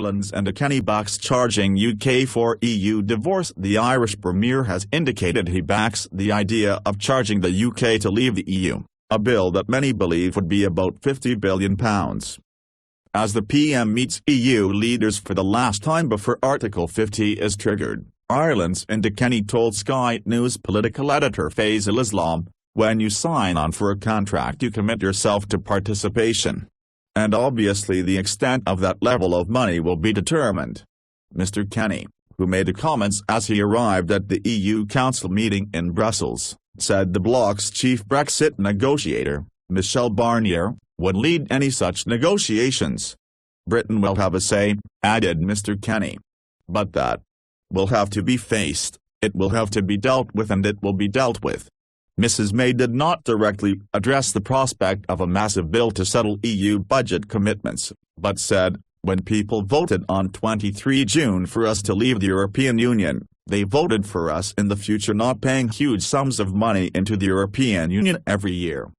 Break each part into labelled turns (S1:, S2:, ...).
S1: Ireland's Enda Kenny backs charging UK for EU divorce. The Irish Premier has indicated he backs the idea of charging the UK to leave the EU, a bill that many believe would be about £50 billion. As the PM meets EU leaders for the last time before Article 50 is triggered, Ireland's Enda Kenny told Sky News political editor Faisal Islam, "When you sign on for a contract you commit yourself to participation. And obviously the extent of that level of money will be determined." Mr. Kenny, who made the comments as he arrived at the EU Council meeting in Brussels, said the bloc's chief Brexit negotiator, Michel Barnier, would lead any such negotiations. "Britain will have a say," added Mr. Kenny. "But that will have to be faced, it will have to be dealt with, and it will be dealt with." Mrs. May did not directly address the prospect of a massive bill to settle EU budget commitments, but said, "When people voted on 23 June for us to leave the European Union, they voted for us in the future not paying huge sums of money into the European Union every year.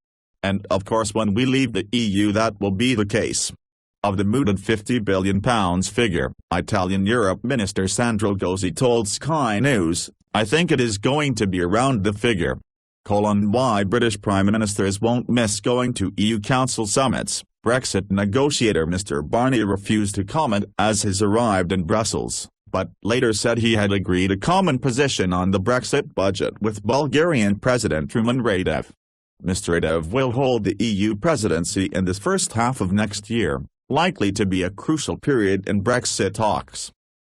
S1: And of course when we leave the EU that will be the case." Of the mooted £50 billion figure, Italian Europe Minister Sandro Gozi told Sky News, "I think it is going to be around the figure. Why British Prime Ministers won't miss going to EU Council summits." Brexit negotiator Mr. Barnier refused to comment as he arrived in Brussels, but later said he had agreed a common position on the Brexit budget with Bulgarian President Rumen Radev. Mr. Radev will hold the EU presidency in the first half of next year, likely to be a crucial period in Brexit talks.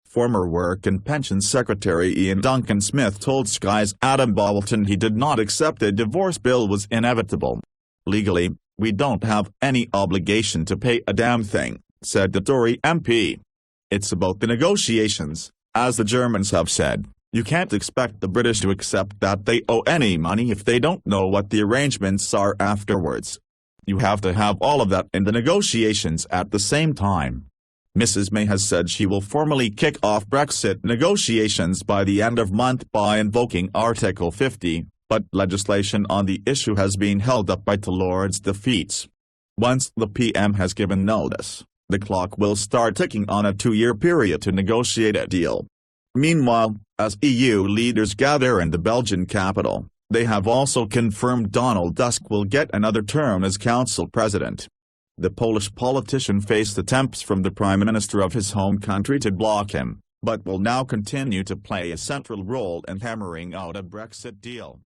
S1: Former Work and Pensions Secretary Ian Duncan-Smith told Sky's Adam Bowleton he did not accept a divorce bill was inevitable. "Legally, we don't have any obligation to pay a damn thing," said the Tory MP. "It's about the negotiations, as the Germans have said. You can't expect the British to accept that they owe any money if they don't know what the arrangements are afterwards. You have to have all of that in the negotiations at the same time." Mrs. May has said she will formally kick off Brexit negotiations by the end of month by invoking Article 50, but legislation on the issue has been held up by two Lords' defeats. Once the PM has given notice, the clock will start ticking on a 2-year period to negotiate a deal. Meanwhile, as EU leaders gather in the Belgian capital, they have also confirmed Donald Tusk will get another term as Council President. The Polish politician faced attempts from the Prime Minister of his home country to block him, but will now continue to play a central role in hammering out a Brexit deal.